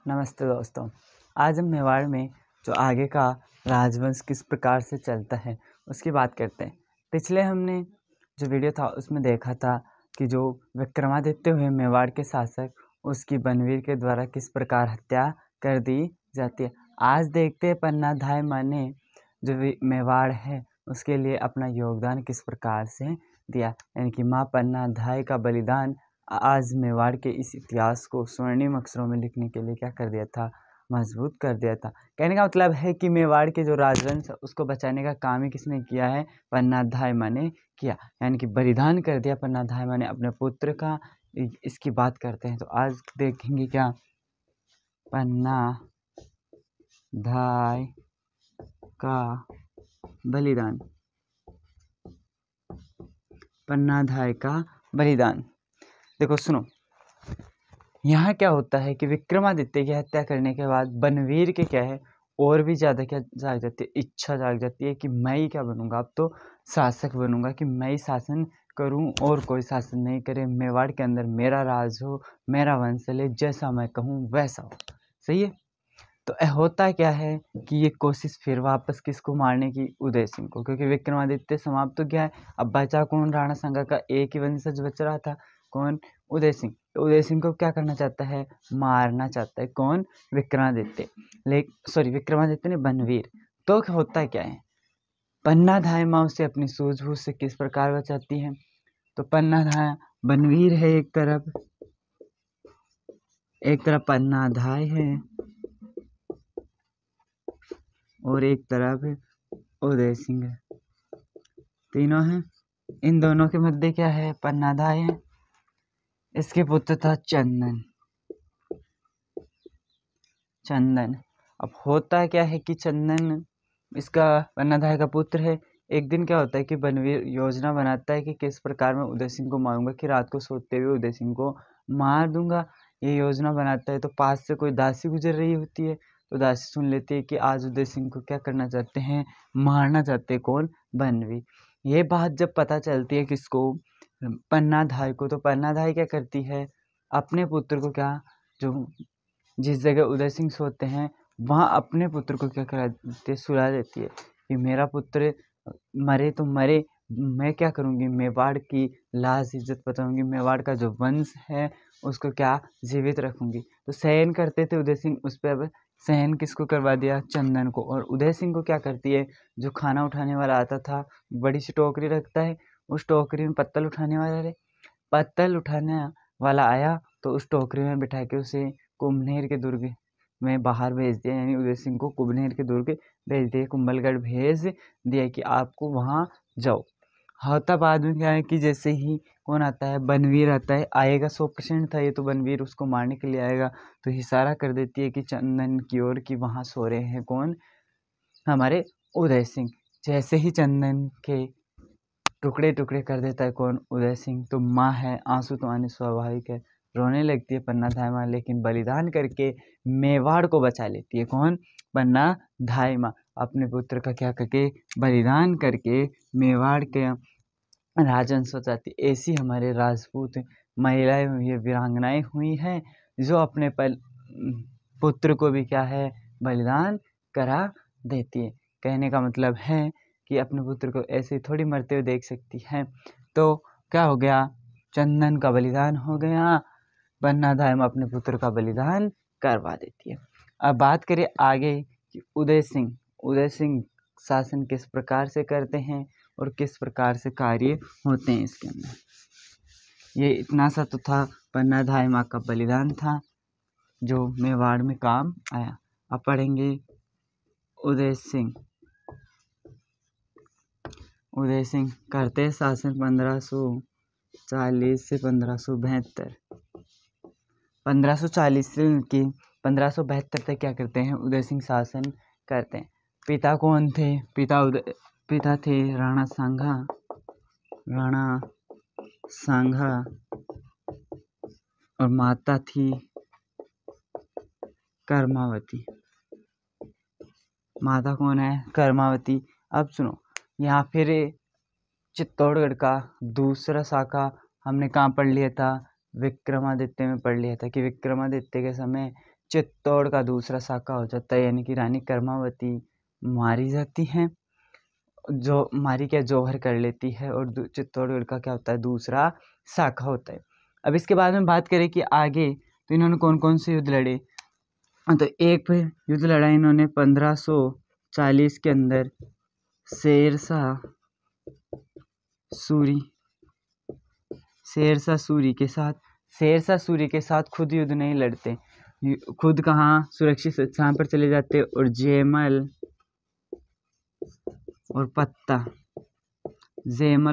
नमस्ते दोस्तों। आज हम मेवाड़ में जो आगे का राजवंश किस प्रकार से चलता है उसकी बात करते हैं। पिछले हमने जो वीडियो था उसमें देखा था कि जो विक्रमादित्य हुए मेवाड़ के शासक, उसकी बनवीर के द्वारा किस प्रकार हत्या कर दी जाती है। आज देखते हैं पन्ना धाय माने जो मेवाड़ है उसके लिए अपना योगदान किस प्रकार से दिया, यानी कि माँ पन्ना धाय का बलिदान आज मेवाड़ के इस इतिहास को स्वर्णिम अक्षरों में लिखने के लिए क्या कर दिया था, मजबूत कर दिया था। कहने का मतलब है कि मेवाड़ के जो राजवंश उसको बचाने का काम ही किसने किया है, पन्ना धाय माँ ने किया, यानी कि बलिदान कर दिया पन्ना धाय माँ ने अपने पुत्र का। इसकी बात करते हैं तो आज देखेंगे क्या, पन्ना धाय का बलिदान। पन्ना धाय का बलिदान देखो सुनो, यहाँ क्या होता है कि विक्रमादित्य की हत्या करने के बाद बनवीर के क्या है, और भी ज़्यादा क्या जाग जाती है, इच्छा जाग जाती है कि मैं ही क्या बनूंगा, अब तो शासक बनूंगा, कि मैं ही शासन करूं और कोई शासन नहीं करे, मेवाड़ के अंदर मेरा राज हो, मेरा वंश चले, जैसा मैं कहूँ वैसा हो। सही है। तो होता क्या है कि ये कोशिश फिर वापस किसको मारने की, उदय सिंह को, क्योंकि विक्रमादित्य समाप्त तो गया है। अब बचा कौन, राणा सांगा का एक ही वंशज बच रहा था, कौन, उदय सिंह। तो उदय सिंह को क्या करना चाहता है, मारना चाहता है, कौन, विक्रमादित्य। विक्रमादित्य ने बनवीर। तो होता क्या है, पन्ना धाय माँ उसे अपनी सूझबूझ से किस प्रकार बचाती है। तो पन्ना धाय बनवीर है एक तरफ पन्ना धाय है और एक तरफ उदय सिंह है, तीनों हैं। इन दोनों के मध्य क्या है, पन्ना धाय है, इसके पुत्र था चंदन। अब होता क्या है कि चंदन इसका पन्ना धाय का पुत्र है। एक दिन क्या होता है कि बनवीर योजना बनाता है कि किस प्रकार मैं उदय सिंह को मारूंगा, कि रात को सोते हुए उदय सिंह को मार दूंगा। ये योजना बनाता है तो पास से कोई दासी गुजर रही होती है, तो दासी सुन लेती है कि आज उदय सिंह को क्या करना चाहते हैं, मारना चाहते हैं, कौन, बनवीर। ये बात जब पता चलती है किसको, पन्ना धाय को, तो पन्ना धाय क्या करती है, अपने पुत्र को क्या, जो जिस जगह उदय सिंह सोते हैं वहाँ अपने पुत्र को क्या करा देती है, सुला देती है कि मेरा पुत्र मरे तो मरे, मैं क्या करूँगी, मेवाड़ की लाज इज्जत बताऊंगी, मेवाड़ का जो वंश है उसको क्या जीवित रखूंगी। तो सहन करते थे उदय सिंह उस पर, अब सहन किसको करवा दिया, चंदन को। और उदय सिंह को क्या करती है, जो खाना उठाने वाला आता था, बड़ी सी टोकरी रखता है, उस टोकरी में पत्तल उठाने वाला आया, तो उस टोकरी में बिठा के उसे कुम्भनेर के दुर्ग में बाहर भेज दिया, यानी उदय सिंह को कुम्भनेर के दुर्ग भेज दिया, कुंभलगढ़ भेज दिया कि आपको वहाँ जाओ। होता बाद में क्या है कि जैसे ही कौन आता है, बनवीर आता है, आएगा 100% था ये, तो बनवीर उसको मारने के लिए आएगा, तो इशारा कर देती है कि चंदन की ओर, कि वहाँ सो रहे हैं कौन, हमारे उदय सिंह। जैसे ही चंदन के टुकड़े टुकड़े कर देता है कौन, उदय सिंह, तो माँ है, आंसू तो आने स्वाभाविक है, रोने लगती है पन्ना धाय माँ, लेकिन बलिदान करके मेवाड़ को बचा लेती है, कौन, पन्ना धाय माँ। अपने पुत्र का क्या करके, बलिदान करके मेवाड़ के राजवंश बचाती। ऐसी हमारे राजपूत महिलाएं, ये वीरांगनाएं हुई हैं जो अपने पुत्र को भी क्या है, बलिदान करा देती है। कहने का मतलब है कि अपने पुत्र को ऐसे थोड़ी मरते हुए देख सकती है। तो क्या हो गया, चंदन का बलिदान हो गया, पन्ना धाय में अपने पुत्र का बलिदान करवा देती है। अब बात करें आगे कि उदय सिंह शासन किस प्रकार से करते हैं और किस प्रकार से कार्य होते हैं इसके अंदर। ये इतना सा तो था, पन्ना धाय माँ का बलिदान था जो मेवाड़ में काम आया। अब पढ़ेंगे उदय सिंह करते शासन 1540 से 1572। 1540 से उनकी 1572 तक क्या करते हैं, उदय सिंह शासन करते हैं। पिता कौन थे, पिता थे राणा सांगा और माता थी कर्मावती। माता कौन है, कर्मावती। अब सुनो, यहाँ फिर चित्तौड़गढ़ का दूसरा शाखा हमने कहाँ पढ़ लिया था, विक्रमादित्य में पढ़ लिया था कि विक्रमादित्य के समय चित्तौड़ का दूसरा शाखा हो जाता है, यानी कि रानी कर्मावती मारी जाती हैं, जो मारी क्या जौहर कर लेती है, और चित्तौड़गढ़ का क्या होता है दूसरा शाखा होता है। अब इसके बाद में बात करें कि आगे तो इन्होंने कौन कौन से युद्ध लड़े। तो एक युद्ध लड़ा इन्होंने 1540 के अंदर शेरशाह सूरी के साथ। शेरशाह सूरी के साथ खुद युद्ध नहीं लड़ते, खुद कहाँ सुरक्षित स्थान पर चले जाते और जयमल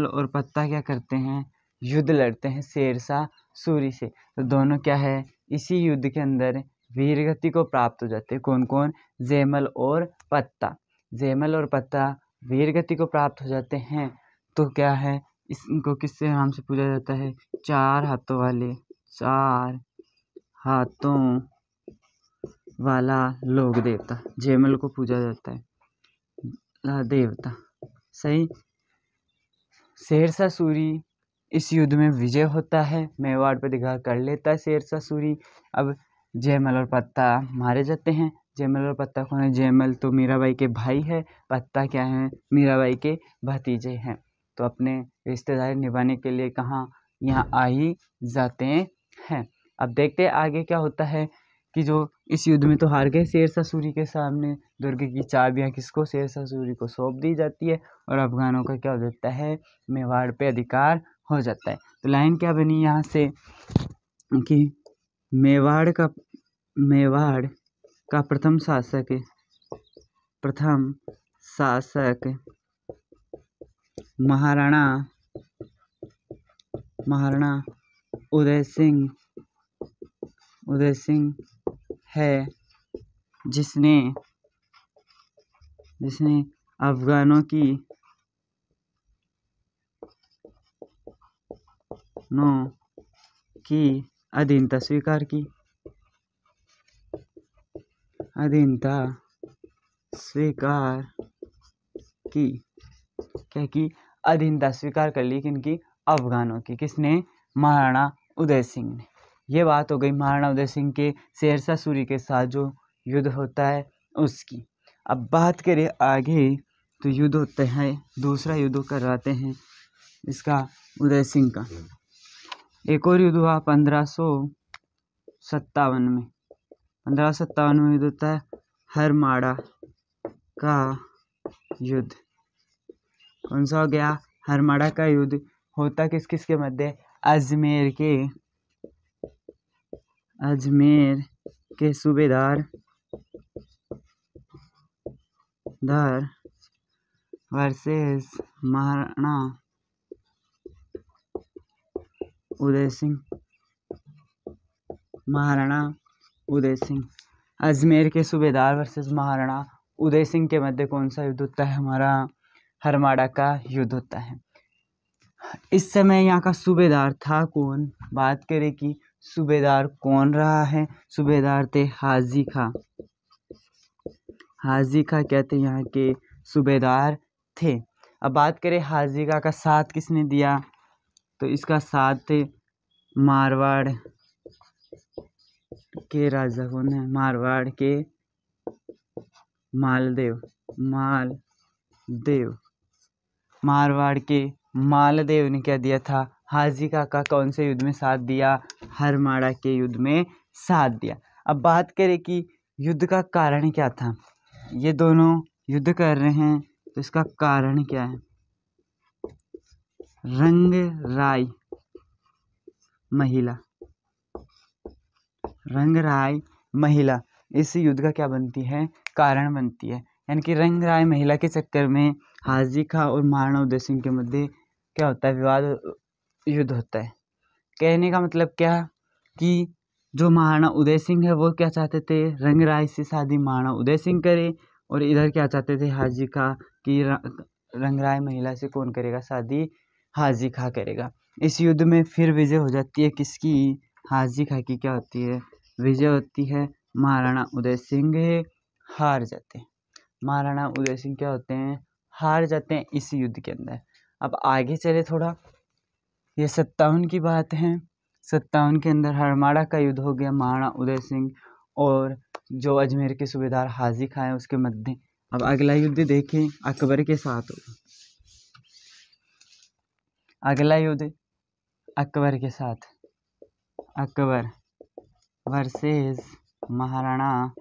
और पत्ता क्या करते हैं, युद्ध लड़ते हैं शेरशाह सूरी से। तो दोनों क्या है, इसी युद्ध के अंदर वीरगति को प्राप्त हो जाते हैं। कौन कौन, जयमल और पत्ता वीरगति को प्राप्त हो जाते हैं। तो क्या है, इनको किससे नाम से पूजा जाता है, 4 हाथों वाला लोक देवता, जयमल को पूजा जाता है देवता। सही। शेरशाह सूरी इस युद्ध में विजय होता है, मेवाड़ पर अधिकार कर लेता है शेरशाह सूरी। अब जयमल और पत्ता मारे जाते हैं। जयमल और पत्ता कौन है, जयमल तो मीराबाई के भाई है, पत्ता क्या है, मीराबाई के भतीजे हैं। तो अपने रिश्तेदारी निभाने के लिए कहाँ, यहाँ आ ही जाते हैं। अब देखते हैं आगे क्या होता है कि जो इस युद्ध में तो हार गए शेरशाह सूरी के सामने, दुर्ग की चाबियाँ किसको, शेरशाह सूरी को सौंप दी जाती है, और अफगानों का क्या हो जाता है, मेवाड़ पे अधिकार हो जाता है। तो लाइन क्या बनी यहाँ से कि मेवाड़ का प्रथम शासक महाराणा उदय सिंह है, जिसने अफगानों की अधीनता स्वीकार की। क्या की, अधीनता स्वीकार कर ली किनकी, अफगानों की। किसने, महाराणा उदय सिंह ने। ये बात हो गई महाराणा उदय सिंह के शेरशाह सूरी के साथ जो युद्ध होता है उसकी। अब बात करें आगे, तो युद्ध होते हैं, दूसरा युद्ध करवाते हैं इसका उदय सिंह का। एक और युद्ध हुआ 1557 में। 1557 में युद्ध होता है हरमाड़ा का युद्ध। कौन सा हो गया, हरमाड़ा का युद्ध। होता किस किस के मध्य, अजमेर के सूबेदार वर्सेस महाराणा उदय सिंह। अजमेर के सूबेदार वर्सेस महाराणा उदय सिंह के मध्य कौन सा युद्ध होता है, हमारा हरमाड़ा का युद्ध होता है। इस समय यहाँ का सूबेदार था कौन, बात करें कि सूबेदार कौन रहा है, सूबेदार थे हाजी खा कहते यहाँ के सूबेदार थे। अब बात करें हाजी खा का साथ किसने दिया, तो इसका साथ थे मारवाड़ के राजा कौन है, मारवाड़ के मारवाड़ के मालदेव ने क्या दिया था, हाजी का कौन से युद्ध में साथ दिया, हरमाड़ा के युद्ध में साथ दिया। अब बात करें कि युद्ध का कारण क्या था, ये दोनों युद्ध कर रहे हैं तो इसका कारण क्या है, रंगराय महिला इस युद्ध का क्या बनती है, कारण बनती है। यानी कि रंगराय महिला के चक्कर में हाजी खा और महाराणा उदय सिंह के मध्य क्या होता है, विवाद युद्ध होता है। कहने का मतलब क्या कि जो महाराणा उदय सिंह है वो क्या चाहते थे, रंगराय से शादी महाराणा उदय सिंह करे, और इधर क्या चाहते थे हाजी खा कि रंगराय महिला से कौन करेगा शादी, हाजी खा करेगा। इस युद्ध में फिर विजय हो जाती है किसकी, हाजी खा की क्या होती है, विजय होती है। महाराणा उदय सिंह हार जाते हैं, महाराणा उदय सिंह क्या होते हैं, हार जाते हैं इस युद्ध के अंदर। अब आगे चले थोड़ा, ये 57 की बात है। 57 के अंदर हरमाड़ा का युद्ध हो गया, महाराणा उदय सिंह और जो अजमेर के सूबेदार हाजी खां हैं उसके मध्य। अब अगला युद्ध देखें अकबर के साथ। अगला युद्ध अकबर के साथ, अकबर वर्सेस महाराणा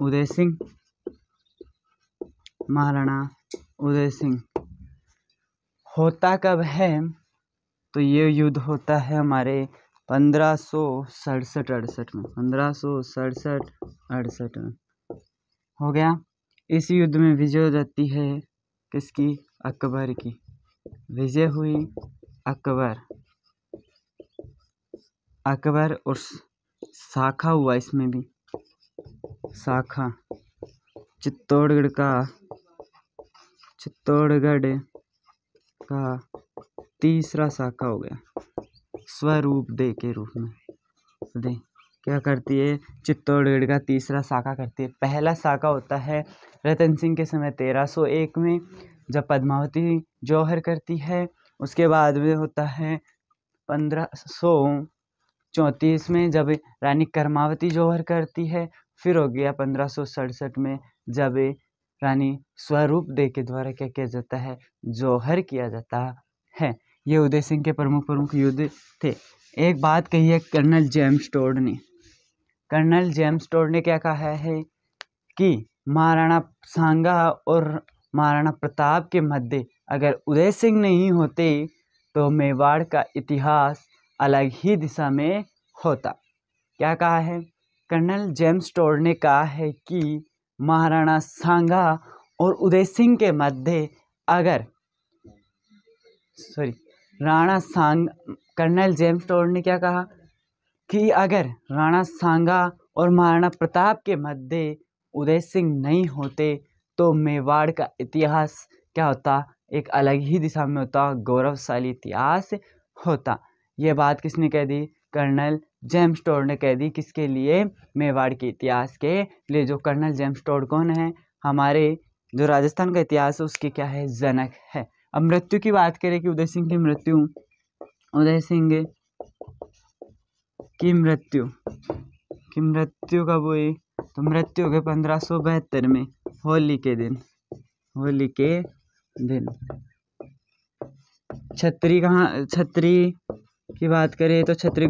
उदय सिंह। महाराणा उदय सिंह होता कब है? तो ये युद्ध होता है हमारे 1567-68 में, 1567-68 में हो गया। इस युद्ध में विजय हो जाती है किसकी? अकबर की। विजय हुई अकबर और शाखा हुआ इसमें भी, शाखा चित्तौड़गढ़ का तीसरा शाखा हो गया। स्वरूप दे के रूप में दे क्या करती है? चित्तौड़गढ़ का तीसरा शाखा करती है। पहला शाखा होता है रतन सिंह के समय 1301 में, जब पद्मावती जौहर करती है। उसके बाद में होता है 1534 में, जब रानी करमावती जौहर करती है। फिर हो गया 1567 में, जब रानी स्वरूप दे के द्वारा क्या किया जाता है? जौहर किया जाता है। ये उदय सिंह के प्रमुख युद्ध थे। एक बात कही है कर्नल जेम्स टोड ने क्या कहा है कि महाराणा सांगा और महाराणा प्रताप के मध्य अगर उदय सिंह नहीं होते तो मेवाड़ का इतिहास अलग ही दिशा में होता। क्या कहा है? कर्नल जेम्स टोड ने कहा है कि महाराणा सांगा और उदय सिंह के मध्य अगर कर्नल जेम्स टोड ने क्या कहा कि अगर राणा सांगा और महाराणा प्रताप के मध्य उदय सिंह नहीं होते तो मेवाड़ का इतिहास क्या होता? एक अलग ही दिशा में होता, गौरवशाली इतिहास होता। यह बात किसने कह दी? कर्नल जेम्स टोड ने कह दी। किसके लिए? मेवाड़ के इतिहास के लिए। जो कर्नल जेम्स टोड कौन है? हमारे जो राजस्थान का इतिहास है उसके क्या है? जनक है। अब मृत्यु की बात करें कि उदय सिंह की मृत्यु कब हुई? तो मृत्यु हो गई 1572 में, होली के दिन। छत्री की बात करें तो छत्री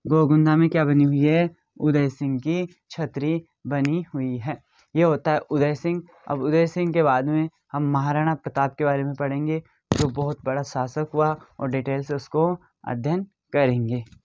गोगुंदा में क्या बनी हुई है? उदय सिंह की छत्री बनी हुई है। ये होता है उदय सिंह। अब उदय सिंह के बाद में हम महाराणा प्रताप के बारे में पढ़ेंगे, जो बहुत बड़ा शासक हुआ और डिटेल से उसको अध्ययन करेंगे।